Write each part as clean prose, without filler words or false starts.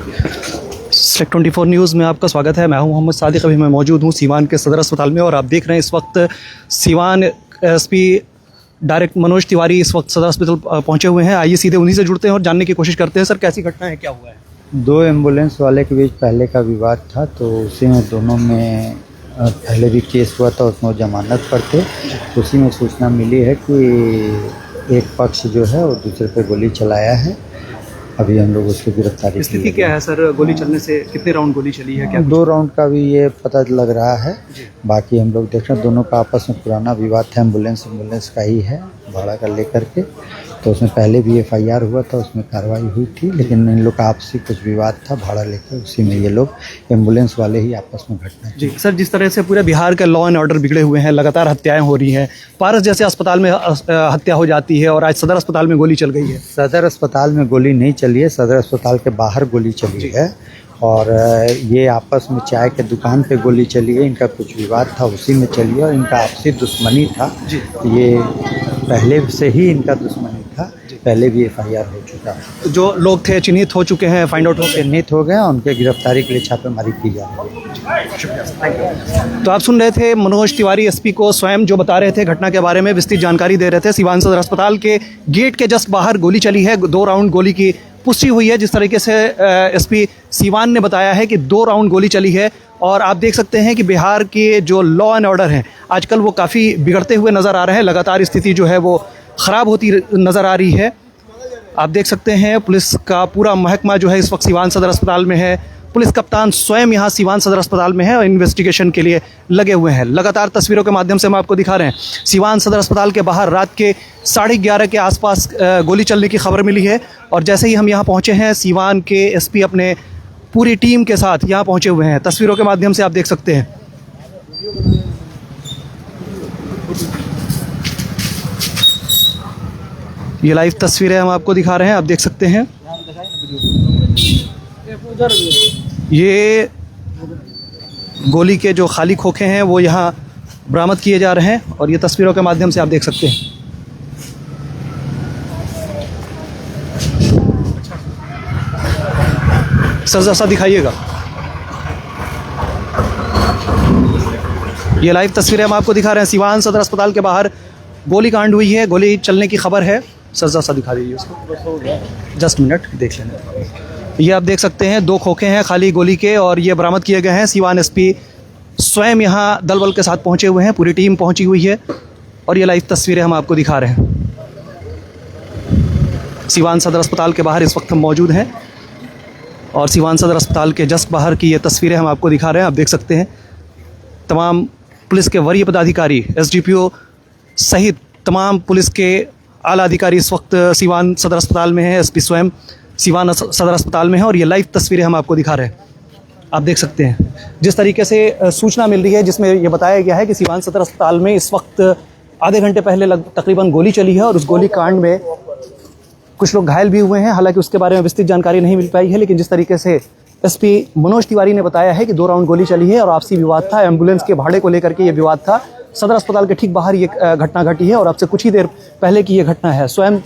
Select 24 news में आपका स्वागत है। मैं हूं मोहम्मद सादिक। अभी मैं मौजूद हूं सीवान के सदर अस्पताल में और आप देख रहे हैं इस वक्त सीवान एसपी डायरेक्ट मनोज तिवारी इस वक्त सदर अस्पताल पहुंचे हुए हैं। आइए सीधे उन्हीं से जुड़ते हैं और जानने की कोशिश करते हैं। सर, कैसी घटना है, क्या हुआ है? दो एम्बुलेंस वाले के बीच पहले का विवाद था, तो उसी में दोनों में पहले भी केस हुआ था, उसमें जमानत पर थे। उसी में सूचना मिली है कि एक पक्ष जो है वो दूसरे पे गोली चलाया है। अभी हम लोग उसकी गिरफ्तारी। स्थिति क्या है सर? गोली चलने से कितने राउंड गोली चली है? क्या 2 राउंड का भी ये पता लग रहा है। बाकी हम लोग देख रहे हैं दोनों का आपस में पुराना विवाद था। एम्बुलेंस का ही है भाड़ा का लेकर के, तो उसमें पहले भी FIR हुआ था, उसमें कार्रवाई हुई थी, लेकिन इन लोग का आपसी कुछ विवाद था भाड़ा लेकर। उसी में ये लोग एम्बुलेंस वाले ही आपस में घटना। जी सर, जिस तरह से पूरे बिहार के लॉ एंड ऑर्डर बिगड़े हुए हैं, लगातार हत्याएं हो रही हैं, पारस जैसे अस्पताल में हत्या हो जाती है और आज सदर अस्पताल में गोली चल गई है। सदर अस्पताल में गोली नहीं चली है, सदर अस्पताल के बाहर गोली चली है। और ये आपस में चाय के दुकान पे गोली चली है। इनका कुछ विवाद था, उसी में चली है और इनका आपसी दुश्मनी था। ये पहले से ही इनका दुश्मनी था, पहले भी FIR हो चुका है। जो लोग थे चिन्हित हो चुके हैं, फाइंड आउट हो गए, चिन्हित हो गए, उनके गिरफ्तारी के लिए छापेमारी की जा रही है। तो आप सुन रहे थे मनोज तिवारी SP को स्वयं जो बता रहे थे घटना के बारे में, विस्तृत जानकारी दे रहे थे। सीवान सदर अस्पताल के गेट के जस्ट बाहर गोली चली है। 2 राउंड गोली की पुष्टि हुई है। जिस तरीके से SP सीवान ने बताया है कि 2 राउंड गोली चली है। और आप देख सकते हैं कि बिहार के जो लॉ एंड ऑर्डर हैं आजकल वो काफ़ी बिगड़ते हुए नज़र आ रहे हैं। लगातार स्थिति जो है वो ख़राब होती नज़र आ रही है। आप देख सकते हैं पुलिस का पूरा महकमा जो है इस वक्त सीवान सदर अस्पताल में है। पुलिस कप्तान स्वयं यहाँ सीवान सदर अस्पताल में है और इन्वेस्टिगेशन के लिए लगे हुए हैं। लगातार तस्वीरों के माध्यम से हम आपको दिखा रहे हैं सीवान सदर अस्पताल के बाहर रात के 11:30 के आसपास गोली चलने की खबर मिली है। और जैसे ही हम यहाँ पहुँचे हैं, सीवान के SP अपने पूरी टीम के साथ यहाँ पहुँचे हुए हैं। तस्वीरों के माध्यम से आप देख सकते हैं। ये लाइव तस्वीरें हम आपको दिखा रहे हैं, आप देख सकते हैं। ये गोली के जो खाली खोखे हैं वो यहाँ बरामद किए जा रहे हैं और ये तस्वीरों के माध्यम से आप देख सकते हैं। सर जैसा दिखाइएगा। ये लाइव तस्वीरें हम आपको दिखा रहे हैं। सीवान सदर अस्पताल के बाहर गोली कांड हुई है, गोली चलने की खबर है। सर सा दिखा दीजिए उसको, जस्ट मिनट देख लेना। ये आप देख सकते हैं 2 खोखे हैं खाली गोली के और ये बरामद किए गए हैं। सीवान SP स्वयं यहाँ दल बल के साथ पहुँचे हुए हैं, पूरी टीम पहुँची हुई है और ये लाइव तस्वीरें हम आपको दिखा रहे हैं। सीवान सदर अस्पताल के बाहर इस वक्त हम मौजूद हैं और सीवान सदर अस्पताल के जस्ट बाहर की ये तस्वीरें हम आपको दिखा रहे हैं। आप देख सकते हैं तमाम पुलिस के वरीय पदाधिकारी, SDPO सहित तमाम पुलिस के आला अधिकारी इस वक्त सीवान सदर अस्पताल में हैं। SP स्वयं सीवान सदर अस्पताल में है और ये लाइव तस्वीरें हम आपको दिखा रहे हैं। आप देख सकते हैं जिस तरीके से सूचना मिल रही है, जिसमें ये बताया गया है कि सीवान सदर अस्पताल में इस वक्त आधे घंटे पहले तकरीबन गोली चली है और उस गोली कांड में कुछ लोग घायल भी हुए हैं। हालांकि उसके बारे में विस्तृत जानकारी नहीं मिल पाई है, लेकिन जिस तरीके से SP मनोज तिवारी ने बताया है कि 2 राउंड गोली चली है और आपसी विवाद था, एम्बुलेंस के भाड़े को लेकर के ये विवाद था। सदर अस्पताल के ठीक बाहर ये घटना घटी है और अब से कुछ ही देर पहले की ये घटना है। स्वयं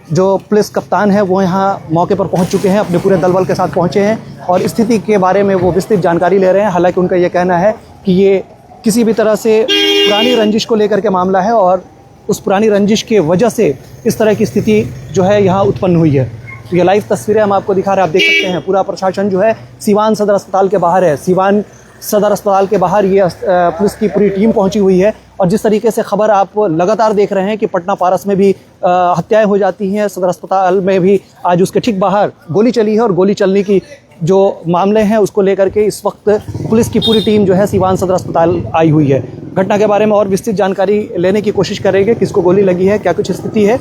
जो पुलिस कप्तान है वो यहाँ मौके पर पहुँच चुके हैं, अपने पूरे दलबल के साथ पहुँचे हैं और स्थिति के बारे में वो विस्तृत जानकारी ले रहे हैं। हालांकि उनका ये कहना है कि ये किसी भी तरह से पुरानी रंजिश को लेकर के मामला है और उस पुरानी रंजिश के वजह से इस तरह की स्थिति जो है यहाँ उत्पन्न हुई है। तो ये लाइव तस्वीरें हम आपको दिखा रहे हैं। आप देख सकते हैं पूरा प्रशासन जो है सीवान सदर अस्पताल के बाहर है। सीवान सदर अस्पताल के बाहर ये पुलिस की पूरी टीम पहुंची हुई है और जिस तरीके से खबर आप लगातार देख रहे हैं कि पटना पारस में भी हत्याएं हो जाती हैं, सदर अस्पताल में भी आज उसके ठीक बाहर गोली चली है और गोली चलने की जो मामले हैं उसको लेकर के इस वक्त पुलिस की पूरी टीम जो है सीवान सदर अस्पताल आई हुई है। घटना के बारे में और विस्तृत जानकारी लेने की कोशिश करेंगे, किसको गोली लगी है, क्या कुछ स्थिति है,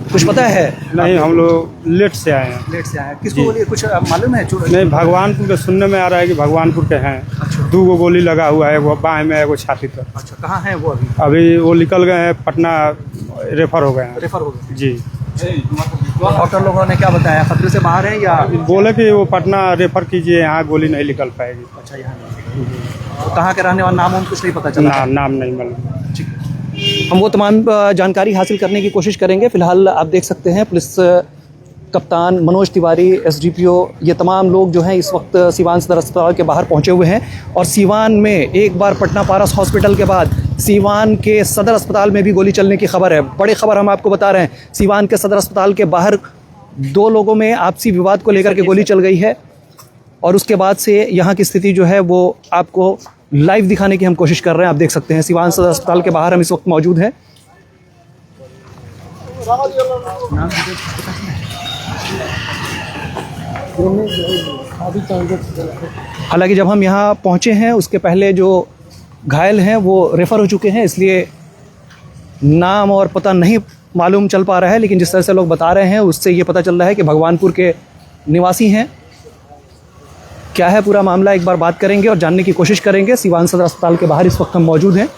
कुछ पता है? नहीं, हम लोग लेट से आए हैं। लेट से आए हैं, किसको गोली कुछ मालूम है? नहीं, भगवानपुर के सुनने में आ रहा है कि भगवानपुर के हैं। अच्छा। 2 गोली लगा हुआ है, वो बाएं में, वो छाती पर। अच्छा, कहाँ है वो? अभी वो निकल गए हैं, पटना रेफर हो गए हैं। रेफर हो गए जी। डॉक्टर लोगों ने क्या बताया, खतरे से बाहर है या? बोले कि वो पटना रेफर कीजिए, यहाँ गोली नहीं निकल पाएगी। अच्छा, यहाँ तो कहाँ के रहने वाला नाम हम कुछ नहीं पता चला? नाम नहीं मालूम। हम वो तमाम जानकारी हासिल करने की कोशिश करेंगे। फिलहाल आप देख सकते हैं पुलिस कप्तान मनोज तिवारी, एसडीपीओ, ये तमाम लोग जो हैं इस वक्त सीवान सदर अस्पताल के बाहर पहुंचे हुए हैं। और सीवान में एक बार पटना पारस हॉस्पिटल के बाद सीवान के सदर अस्पताल में भी गोली चलने की खबर है। बड़ी खबर हम आपको बता रहे हैं, सीवान के सदर अस्पताल के बाहर 2 लोगों में आपसी विवाद को लेकर के गोली चल गई है। और उसके बाद से यहाँ की स्थिति जो है वो आपको लाइव दिखाने की हम कोशिश कर रहे हैं। आप देख सकते हैं सीवान सदर अस्पताल के बाहर हम इस वक्त मौजूद हैं। हालांकि जब हम यहाँ पहुँचे हैं उसके पहले जो घायल हैं वो रेफ़र हो चुके हैं, इसलिए नाम और पता नहीं मालूम चल पा रहा है। लेकिन जिस तरह से लोग बता रहे हैं उससे ये पता चल रहा है कि भगवानपुर के निवासी हैं। क्या है पूरा मामला, एक बार बात करेंगे और जानने की कोशिश करेंगे। सीवान सदर अस्पताल के बाहर इस वक्त हम मौजूद हैं।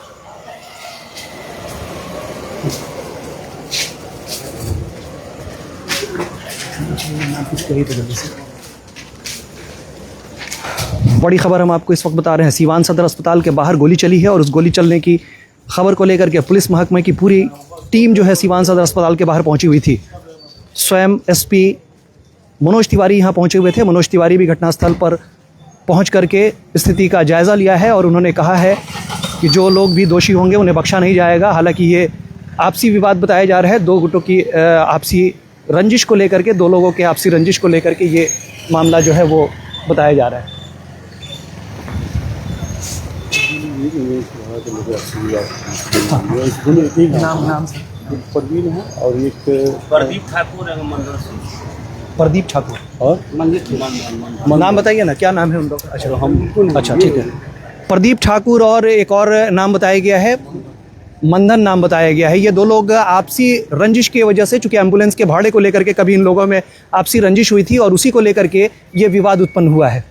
बड़ी खबर हम आपको इस वक्त बता रहे हैं, सीवान सदर अस्पताल के बाहर गोली चली है और उस गोली चलने की खबर को लेकर के पुलिस महकमे की पूरी टीम जो है सीवान सदर अस्पताल के बाहर पहुंची हुई थी। स्वयं एसपी मनोज तिवारी यहाँ पहुंचे हुए थे। मनोज तिवारी भी घटनास्थल पर पहुंच करके स्थिति का जायज़ा लिया है और उन्होंने कहा है कि जो लोग भी दोषी होंगे उन्हें बख्शा नहीं जाएगा। हालांकि ये आपसी विवाद बताया जा रहा है, 2 गुटों की आपसी रंजिश को लेकर के, 2 लोगों के आपसी रंजिश को लेकर के ये मामला जो है वो बताया जा रहा है। नाम परवीन है और एक प्रदीप ठाकुर है मंदिर से। प्रदीप ठाकुर और नाम बताइए ना, क्या नाम है उनका? अच्छा हम अच्छा ठीक है। प्रदीप ठाकुर और एक और नाम बताया गया है, मंधन नाम बताया गया है। ये 2 लोग आपसी रंजिश की वजह से, चूंकि एम्बुलेंस के भाड़े को लेकर के कभी इन लोगों में आपसी रंजिश हुई थी और उसी को लेकर के ये विवाद उत्पन्न हुआ है।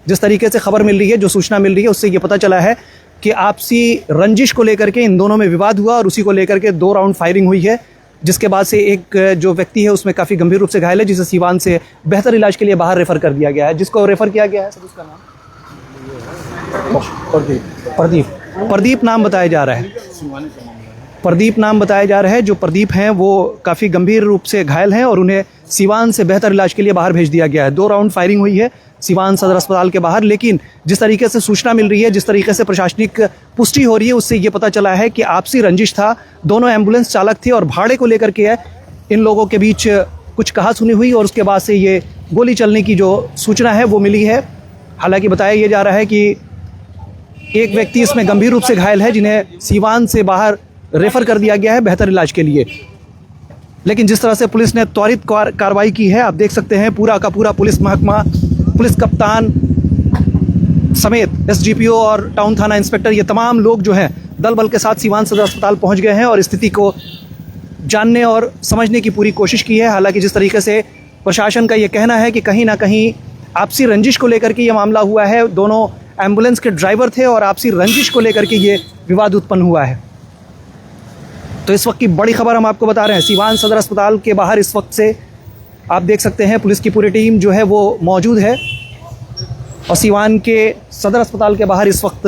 जिस तरीके से खबर मिल रही है, जो सूचना मिल रही है, उससे ये पता चला है कि आपसी रंजिश को लेकर के इन दोनों में विवाद हुआ और उसी को लेकर के 2 राउंड फायरिंग हुई है, जिसके बाद से एक जो व्यक्ति है उसमें काफ़ी गंभीर रूप से घायल है, जिसे सीवान से बेहतर इलाज के लिए बाहर रेफ़र कर दिया गया है। जिसको रेफ़र किया गया है सर, उसका नाम प्रदीप नाम बताया जा रहा है। प्रदीप नाम बताया जा रहा है। जो प्रदीप हैं वो काफ़ी गंभीर रूप से घायल हैं और उन्हें सीवान से बेहतर इलाज के लिए बाहर भेज दिया गया है। 2 राउंड फायरिंग हुई है सीवान सदर अस्पताल के बाहर। लेकिन जिस तरीके से सूचना मिल रही है, जिस तरीके से प्रशासनिक पुष्टि हो रही है, उससे ये पता चला है कि आपसी रंजिश था। दोनों एम्बुलेंस चालक थे और भाड़े को लेकर के इन लोगों के बीच कुछ कहासुनी हुई और उसके बाद से ये गोली चलने की जो सूचना है वो मिली है। हालांकि बताया ये जा रहा है कि एक व्यक्ति इसमें गंभीर रूप से घायल है, जिन्हें सीवान से बाहर रेफ़र कर दिया गया है बेहतर इलाज के लिए। लेकिन जिस तरह से पुलिस ने त्वरित कार्रवाई की है, आप देख सकते हैं पूरा का पूरा पुलिस महकमा, पुलिस कप्तान समेत एसडीपीओ और टाउन थाना इंस्पेक्टर, ये तमाम लोग जो हैं दल बल के साथ सीवान सदर अस्पताल पहुंच गए हैं और स्थिति को जानने और समझने की पूरी कोशिश की है। हालांकि जिस तरीके से प्रशासन का ये कहना है कि कहीं ना कहीं आपसी रंजिश को लेकर के ये मामला हुआ है, दोनों एम्बुलेंस के ड्राइवर थे और आपसी रंजिश को लेकर के ये विवाद उत्पन्न हुआ है। तो इस वक्त की बड़ी खबर हम आपको बता रहे हैं, सीवान सदर अस्पताल के बाहर इस वक्त से आप देख सकते हैं पुलिस की पूरी टीम जो है वो मौजूद है और सीवान के सदर अस्पताल के बाहर इस वक्त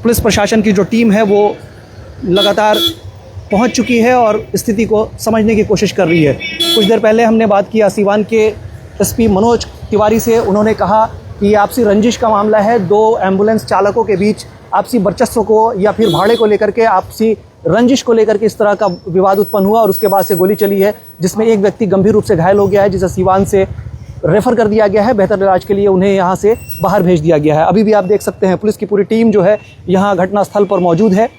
पुलिस प्रशासन की जो टीम है वो लगातार पहुंच चुकी है और स्थिति को समझने की कोशिश कर रही है। कुछ देर पहले हमने बात किया सीवान के एसपी मनोज तिवारी से। उन्होंने कहा कि आपसी रंजिश का मामला है, 2 एम्बुलेंस चालकों के बीच आपसी वर्चस्व को या फिर भाड़े को लेकर के आपसी रंजिश को लेकर के इस तरह का विवाद उत्पन्न हुआ और उसके बाद से गोली चली है, जिसमें एक व्यक्ति गंभीर रूप से घायल हो गया है, जिसे सीवान से रेफ़र कर दिया गया है बेहतर इलाज के लिए। उन्हें यहाँ से बाहर भेज दिया गया है। अभी भी आप देख सकते हैं पुलिस की पूरी टीम जो है यहाँ घटनास्थल पर मौजूद है।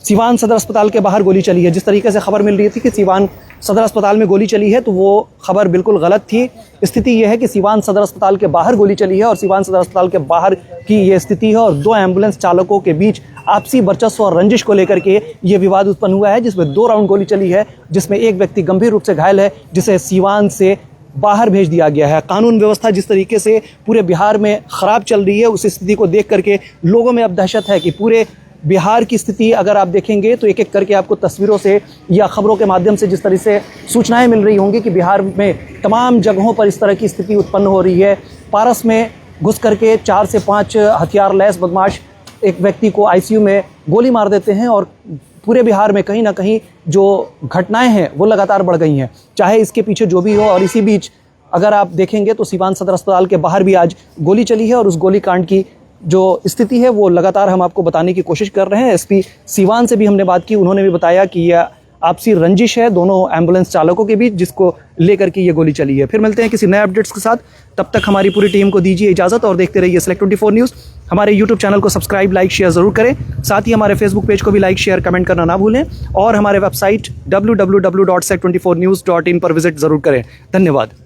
सीवान सदर अस्पताल के बाहर गोली चली है। जिस तरीके से खबर मिल रही थी कि सीवान सदर अस्पताल में गोली चली है, तो वो खबर बिल्कुल गलत थी। स्थिति यह है कि सीवान सदर अस्पताल के बाहर गोली चली है और सीवान सदर अस्पताल के बाहर की ये स्थिति है और 2 एम्बुलेंस चालकों के बीच आपसी वर्चस्व और रंजिश को लेकर के ये विवाद उत्पन्न हुआ है, जिसमें 2 राउंड गोली चली है, जिसमें एक व्यक्ति गंभीर रूप से घायल है, जिसे सीवान से बाहर भेज दिया गया है। कानून व्यवस्था जिस तरीके से पूरे बिहार में ख़राब चल रही है, उस स्थिति को देख करके लोगों में अब दहशत है कि पूरे बिहार की स्थिति अगर आप देखेंगे तो एक एक करके आपको तस्वीरों से या खबरों के माध्यम से जिस तरह से सूचनाएं मिल रही होंगी कि बिहार में तमाम जगहों पर इस तरह की स्थिति उत्पन्न हो रही है। पारस में घुस करके 4 से 5 हथियार लैस बदमाश एक व्यक्ति को आईसीयू में गोली मार देते हैं और पूरे बिहार में कहीं ना कहीं जो घटनाएं हैं वो लगातार बढ़ गई हैं, चाहे इसके पीछे जो भी हो। और इसी बीच अगर आप देखेंगे तो सीवान सदर अस्पताल के बाहर भी आज गोली चली है और उस गोली कांड की जो स्थिति है वो लगातार हम आपको बताने की कोशिश कर रहे हैं। एसपी सीवान से भी हमने बात की, उन्होंने भी बताया कि यह आपसी रंजिश है दोनों एम्बुलेंस चालकों के बीच, जिसको लेकर के ये गोली चली है। फिर मिलते हैं किसी नए अपडेट्स के साथ, तब तक हमारी पूरी टीम को दीजिए इजाजत और देखते रहिए सेलेक्ट 24 न्यूज़। हमारे यूट्यूब चैनल को सब्सक्राइब, लाइक, शेयर जरूर करें। साथ ही हमारे फेसबुक पेज को भी लाइक, शेयर, कमेंट करना ना भूलें और हमारे वेबसाइट www.sec24news.in पर विजिट जरूर करें। धन्यवाद।